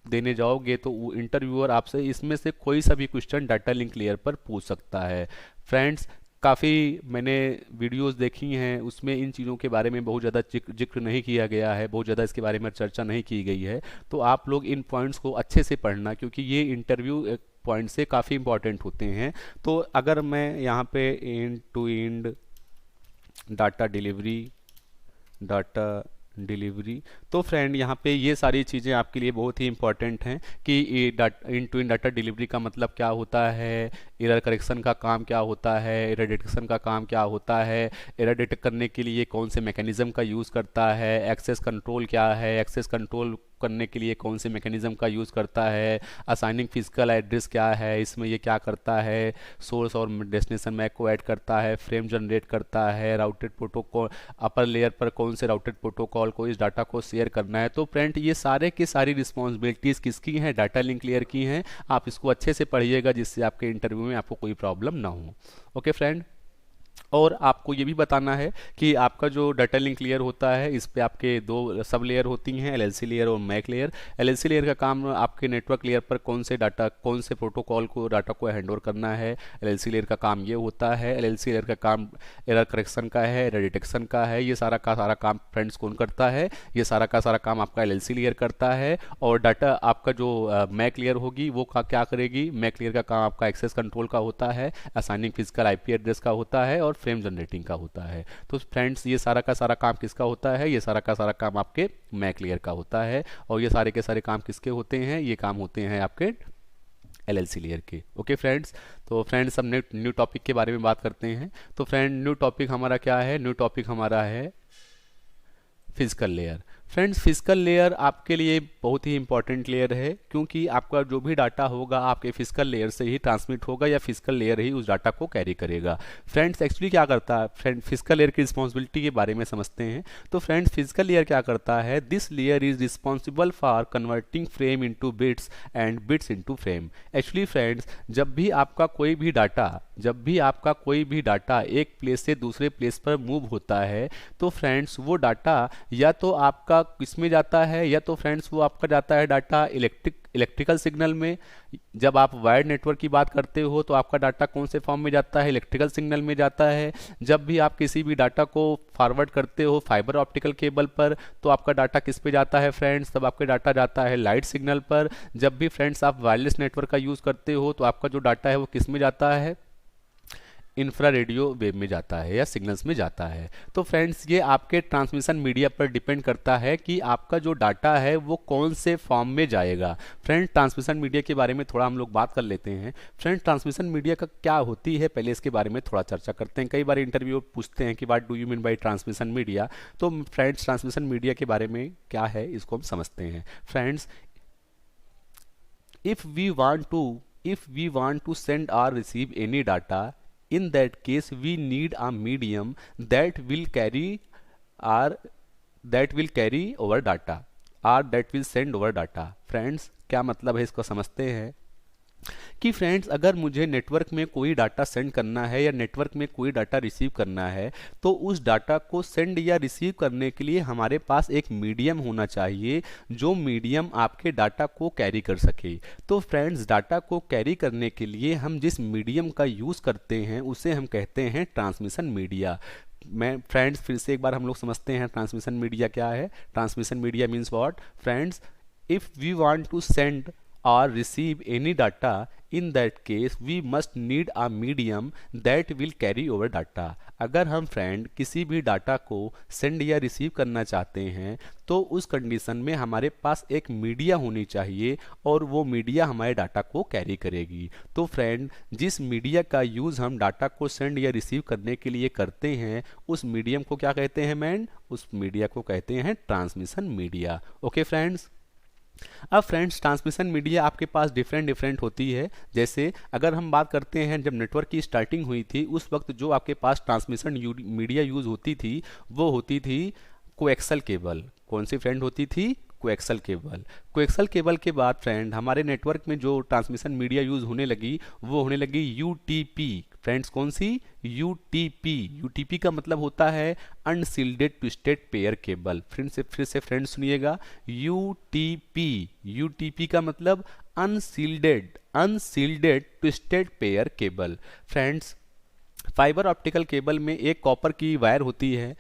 देने जाओगे तो वो इंटरव्यूअर आपसे इसमें से कोई सा भी क्वेश्चन डाटा लिंक लेयर पर पूछ सकता है। फ्रेंड्स, काफ़ी मैंने वीडियोस देखी हैं, उसमें इन चीज़ों के बारे में बहुत ज़्यादा जिक्र नहीं किया गया है, बहुत ज़्यादा इसके बारे में चर्चा नहीं की गई है। तो आप लोग इन पॉइंट्स को अच्छे से पढ़ना, क्योंकि ये इंटरव्यू पॉइंट से काफ़ी इंपॉर्टेंट होते हैं। तो अगर मैं यहाँ पे end to end data delivery, तो फ्रेंड यहाँ पे ये सारी चीज़ें आपके लिए बहुत ही इंपॉर्टेंट हैं कि इन टू इन डाटा डिलीवरी का मतलब क्या होता है, एरर करेक्शन का काम क्या होता है, एरर डिटेक्शन का काम क्या होता है, एरर डिटेक्ट करने के लिए कौन से मैकेनिज्म का यूज़ करता है, एक्सेस कंट्रोल क्या है, एक्सेस कंट्रोल करने के लिए कौन से मैकेनिज्म का यूज़ करता है, असाइनिंग फिजिकल एड्रेस क्या है, इसमें ये क्या करता है, सोर्स और डेस्टिनेशन मैक को ऐड करता है, फ्रेम जनरेट करता है, राउटेड प्रोटोकॉल अपर लेयर पर कौन से राउटेड प्रोटोकॉल को इस डाटा को शेयर करना है। तो फ्रेंड, ये सारे की सारी रिस्पॉन्सिबिलिटीज़ किसकी हैं, डाटा लिंक लेयर की हैं। आप इसको अच्छे से पढ़िएगा जिससे आपके इंटरव्यू में आपको कोई प्रॉब्लम ना हो। ओके फ्रेंड, और आपको ये भी बताना है कि आपका जो डाटा लिंक लेयर होता है, इस पे आपके दो सब लेयर होती हैं, एलएलसी लेयर और मैक लेयर। एलएलसी लेयर का काम आपके नेटवर्क लेयर पर कौन से प्रोटोकॉल को डाटा को हैंडओवर करना है, एलएलसी लेयर का काम ये होता है। एलएलसी लेयर का काम एरर करेक्शन का है, एरर डिटेक्शन का है। ये सारा का सारा काम फ्रेंड्स कौन करता है, ये सारा का सारा काम आपका एलएलसी लेयर करता है। और डाटा आपका जो मैक लेयर होगी वो क्या करेगी, मैक लेयर का काम आपका एक्सेस कंट्रोल का होता है, असाइनिंग फिजिकल आईपी एड्रेस का होता है, और फ्रेम जनरेटिंग का होता है। तो फ्रेंड्स, ये सारा का सारा काम किसका होता है, ये सारा का सारा काम आपके मैक लेयर का होता है। और ये सारे के सारे काम किसके होते हैं, ये काम होते हैं आपके एलएलसी लेयर के। ओके फ्रेंड्स, तो फ्रेंड्स हम न्यू टॉपिक के बारे में बात करते हैं। तो फ्रेंड, न्यू टॉपिक हमारा क्या है, न्यू टॉपिक हमारा है physical layer. Friends, physical layer आपके लिए बहुत ही इंपॉर्टेंट लेयर है, क्योंकि आपका जो भी डाटा होगा आपके फिजिकल लेयर से ही ट्रांसमिट होगा, या फिजिकल लेयर ही उस डाटा को कैरी करेगा। फ्रेंड्स, एक्चुअली क्या करता है फ्रेंड, फिजिकल लेयर की रिस्पॉन्सिबिलिटी के बारे में समझते हैं। तो फ्रेंड्स, फिजिकल लेयर क्या करता है, this layer is responsible for converting frame into bits and bits into frame. Actually friends, जब भी आपका कोई भी डाटा जब भी आपका कोई भी डाटा एक प्लेस से दूसरे प्लेस पर मूव होता है तो फ्रेंड्स वो डाटा या तो आपका किसमें जाता है, या तो फ्रेंड्स वो आपका जाता है डाटा इलेक्ट्रिकल सिग्नल में। जब आप वायर्ड नेटवर्क की बात करते हो तो आपका डाटा कौन से फॉर्म में जाता है, इलेक्ट्रिकल सिग्नल में जाता है। जब भी आप किसी भी डाटा को फॉरवर्ड करते हो फाइबर ऑप्टिकल केबल पर तो आपका डाटा किस पे जाता है फ्रेंड्स, तब आपका डाटा जाता है लाइट सिग्नल पर। जब भी फ्रेंड्स आप वायरलेस नेटवर्क का यूज़ करते हो तो आपका जो डाटा है वो किस में जाता है, इंफ्रा रेडियो वेव में जाता है या सिग्नल्स में जाता है। तो फ्रेंड्स ये आपके ट्रांसमिशन मीडिया पर डिपेंड करता है कि आपका जो डाटा है वो कौन से फॉर्म में जाएगा। फ्रेंड्स ट्रांसमिशन मीडिया के बारे में थोड़ा हम लोग बात कर लेते हैं। फ्रेंड्स ट्रांसमिशन मीडिया का क्या होती है पहले इसके बारे में थोड़ा चर्चा करते हैं। कई बार इंटरव्यू पूछते हैं कि what do you mean by transmission media. तो फ्रेंड्स ट्रांसमिशन मीडिया के बारे में क्या है इसको हम समझते हैं। Friends if we want to send or receive any data, in that case we need a medium that will carry or that will carry over data or that will send over data। Friends क्या मतलब है इसको समझते हैं कि friends अगर मुझे network में कोई डाटा सेंड करना है या नेटवर्क में कोई डाटा रिसीव करना है तो उस डाटा को सेंड या रिसीव करने के लिए हमारे पास एक मीडियम होना चाहिए जो मीडियम आपके डाटा को कैरी कर सके। तो फ्रेंड्स डाटा को कैरी करने के लिए हम जिस मीडियम का यूज़ करते हैं उसे हम कहते हैं ट्रांसमिशन मीडिया। मैं फ्रेंड्स फिर से एक बार हम लोग समझते हैं ट्रांसमिशन मीडिया क्या है। Transmission media means what friends, if we want to send or receive any data, in that case we must need a medium that will carry over data। अगर हम फ्रेंड किसी भी डाटा को send या receive करना चाहते हैं तो उस कंडीशन में हमारे पास एक मीडिया होनी चाहिए और वो मीडिया हमारे डाटा को कैरी करेगी। तो फ्रेंड जिस मीडिया का यूज़ हम डाटा को सेंड या रिसीव करने के लिए करते हैं उस मीडियम को क्या कहते हैं मैन, उस मीडिया को कहते हैं ट्रांसमिशन मीडिया। Okay friends. अब फ्रेंड्स ट्रांसमिशन मीडिया आपके पास डिफरेंट होती है। जैसे अगर हम बात करते हैं जब नेटवर्क की स्टार्टिंग हुई थी उस वक्त जो आपके पास ट्रांसमिशन मीडिया यूज़ होती थी वो होती थी कोएक्सल केबल। कौन सी फ्रेंड होती थी, कोएक्सल केबल। कोएक्सल केबल के बाद फ्रेंड हमारे नेटवर्क में जो ट्रांसमिशन मीडिया यूज़ होने लगी वो होने लगी यूटीपी। फ्रेंड्स कौन सी, यूटीपी। यूटीपी का मतलब होता है अनसील्डेड ट्विस्टेड पेयर केबल। फिर से फ्रेंड्स सुनिएगा, यूटीपी। यूटीपी का मतलब unshielded twisted pair cable. Friends fibre optical cable में एक कॉपर की वायर होती है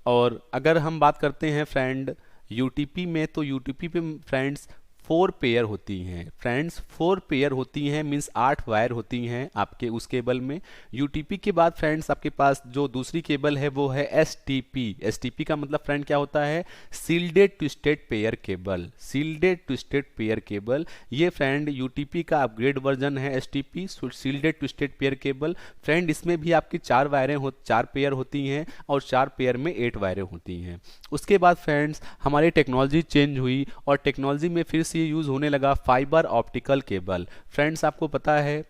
और अगर हम बात करते हैं फ्रेंड यूटीपी में तो यूटीपी पे फ्रेंड्स 4 पेयर होती हैं। फ्रेंड्स 4 पेयर होती हैं मीन्स 8 वायर होती हैं आपके उस केबल में। यूटीपी के बाद फ्रेंड्स आपके पास जो दूसरी केबल है वो है एसटीपी। एसटीपी का मतलब फ्रेंड क्या होता है, shielded twisted pair cable. Shielded twisted pair cable ये फ्रेंड यूटीपी का अपग्रेड वर्जन है STP, shielded twisted pair cable. Friend इसमें भी आपकी 4 पेयर होती हैं और 4 पेयर में 8 वायरें होती हैं। उसके बाद फ्रेंड्स हमारी टेक्नोलॉजी चेंज हुई और टेक्नोलॉजी में फिर से यूज होने लगा फाइबर ऑप्टिकल केबल। फ्रेंड्स आपको पता है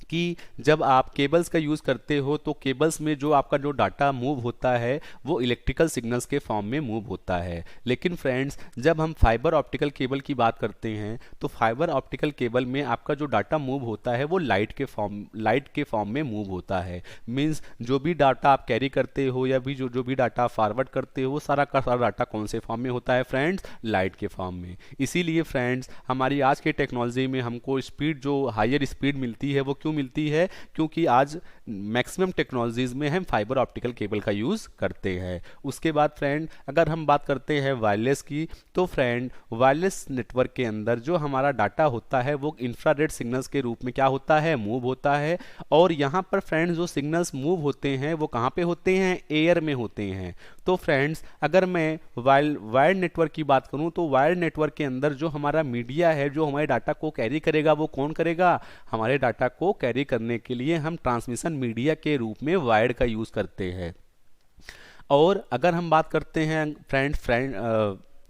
कि जब आप केबल्स का यूज़ करते हो तो केबल्स में जो आपका जो डाटा मूव होता है वो इलेक्ट्रिकल सिग्नल्स के फॉर्म में मूव होता है। लेकिन फ्रेंड्स जब हम फाइबर ऑप्टिकल केबल की बात करते हैं तो फाइबर ऑप्टिकल केबल में आपका जो डाटा मूव होता है वो लाइट के फॉर्म में मूव होता है। मीन्स जो भी डाटा आप कैरी करते हो या भी जो भी डाटा फॉरवर्ड करते हो वो सारा का सारा डाटा कौन से फॉर्म में होता है फ्रेंड्स, लाइट के फॉर्म में। इसीलिए फ्रेंड्स हमारी आज के टेक्नोलॉजी में हमको स्पीड जो हायर स्पीड मिलती है वो क्यों मिलती है, क्योंकि आज मैक्सिमम टेक्नोलॉजीज में हम फाइबर ऑप्टिकल केबल का यूज़ करते हैं। उसके बाद फ्रेंड अगर हम बात करते हैं वायरलेस की तो फ्रेंड वायरलेस नेटवर्क के अंदर जो हमारा डाटा होता है वो इंफ्रारेड सिग्नल्स के रूप में क्या होता है, मूव होता है। और यहाँ पर फ्रेंड्स जो सिग्नल्स मूव होते हैं वो कहाँ पे होते हैं, एयर में होते हैं। तो फ्रेंड्स अगर मैं वायर्ड नेटवर्क की बात करूँ तो वायर्ड नेटवर्क के अंदर जो हमारा मीडिया है जो हमारे डाटा को कैरी करेगा वो कौन करेगा, हमारे डाटा को कैरी करने के लिए हम ट्रांसमिशन मीडिया के रूप में वायर्ड का यूज़ करते हैं। और अगर हम बात करते हैं फ्रेंड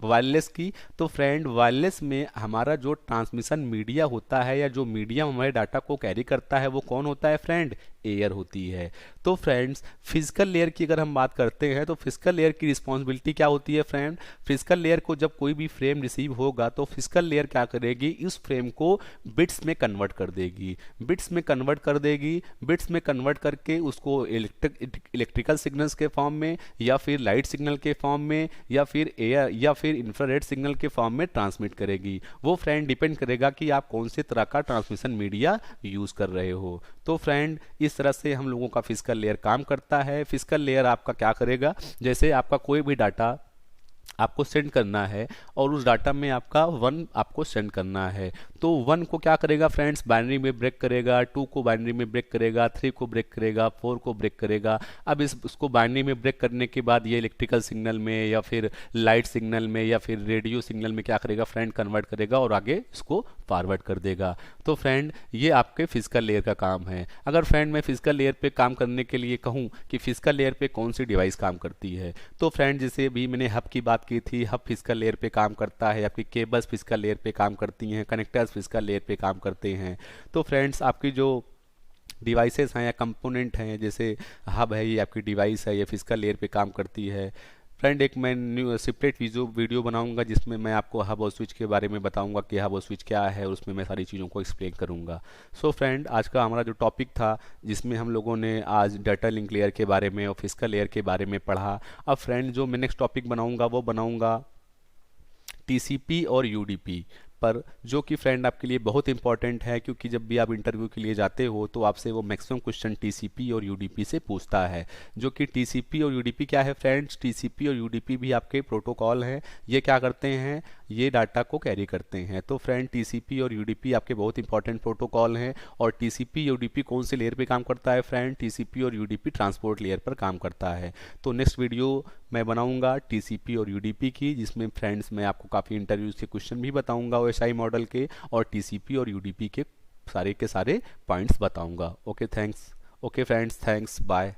वायरलेस की तो फ्रेंड वायरलेस में हमारा जो ट्रांसमिशन मीडिया होता है या जो मीडियम हमारे डाटा को कैरी करता है वो कौन होता है फ्रेंड, एयर होती है। तो फ्रेंड्स फिजिकल लेयर की अगर हम बात करते हैं तो फिजिकल लेयर की रिस्पॉन्सिबिलिटी क्या होती है फ्रेंड, फिजिकल लेयर को जब कोई भी फ्रेम रिसीव होगा तो फिजिकल लेयर क्या करेगी, इस फ्रेम को बिट्स में कन्वर्ट कर देगी, बिट्स में कन्वर्ट कर देगी, बिट्स में कन्वर्ट करके उसको इलेक्ट्रिकल सिग्नल्स के फॉर्म में या फिर लाइट सिग्नल के फॉर्म में या फिर एयर या फिर इंफ्रारेड सिग्नल के फॉर्म में ट्रांसमिट करेगी। वो फ्रेंड डिपेंड करेगा कि आप कौन से तरह का ट्रांसमिशन मीडिया यूज़ कर रहे हो। तो फ्रेंड इस तरह से हम लोगों का फिजिकल लेयर काम करता है। फिजिकल लेयर आपका क्या करेगा, जैसे आपका कोई भी डाटा आपको सेंड करना है और उस डाटा में आपका 1 आपको सेंड करना है, तो 1 को क्या करेगा फ्रेंड्स, बाइनरी में ब्रेक करेगा, 2 को बाइनरी में ब्रेक करेगा, 3 को ब्रेक करेगा, 4 को ब्रेक करेगा। अब उसको बाइनरी में ब्रेक करने के बाद ये इलेक्ट्रिकल सिग्नल में या फिर लाइट सिग्नल में या फिर रेडियो सिग्नल में क्या करेगा फ्रेंड, कन्वर्ट करेगा और आगे इसको फॉरवर्ड कर देगा। तो फ्रेंड ये आपके फिजिकल लेयर का काम है। अगर फ्रेंड मैं फिजिकल लेयर पे काम करने के लिए कहूँ कि फिजिकल लेयर पे कौन सी डिवाइस काम करती है, तो फ्रेंड जैसे भी मैंने हब की बात की थी, हब फिजिकल लेयर पे काम करता है, आपकी केबल्स फिजिकल लेयर पे काम करती हैं, कनेक्टर्स फिजिकल लेयर पे काम करते हैं। तो फ्रेंड्स आपकी जो डिवाइसेस हैं या कंपोनेंट हैं, जैसे हब है, ये आपकी डिवाइस है, ये फिजिकल लेयर पे काम करती है। फ्रेंड एक मैं न्यू सेपरेट वीडियो बनाऊंगा जिसमें मैं आपको हब और स्विच के बारे में बताऊंगा कि हब और स्विच क्या है, और उसमें मैं सारी चीज़ों को एक्सप्लेन करूंगा। सो फ्रेंड आज का हमारा जो टॉपिक था जिसमें हम लोगों ने आज डाटा लिंक लेयर के बारे में और फिजिकल लेयर के बारे में पढ़ा। अब फ्रेंड जो मैं नेक्स्ट टॉपिक बनाऊंगा वो बनाऊंगा टीसीपी और यूडीपी पर, जो कि फ्रेंड आपके लिए बहुत इंपॉर्टेंट है, क्योंकि जब भी आप इंटरव्यू के लिए जाते हो तो आपसे वो मैक्सिमम क्वेश्चन टीसीपी और यूडीपी से पूछता है। जो कि टीसीपी और यूडीपी क्या है फ्रेंड्स, टीसीपी और यूडीपी भी आपके प्रोटोकॉल हैं। ये क्या करते हैं, ये डाटा को कैरी करते हैं। तो फ्रेंड टीसीपी और यूडीपी आपके बहुत इंपॉर्टेंट प्रोटोकॉल हैं। और टीसीपी यूडीपी कौन से लेयर पे काम करता है फ्रेंड, टीसीपी और यूडीपी ट्रांसपोर्ट लेयर पर काम करता है। तो नेक्स्ट वीडियो मैं बनाऊंगा टीसीपी और यूडीपी की, जिसमें फ्रेंड्स मैं आपको काफ़ी इंटरव्यूज के क्वेश्चन भी बताऊंगा ओएसआई मॉडल के, और टीसीपी और यूडीपी के सारे पॉइंट्स बताऊंगा। Okay thanks, okay friends, thanks, bye.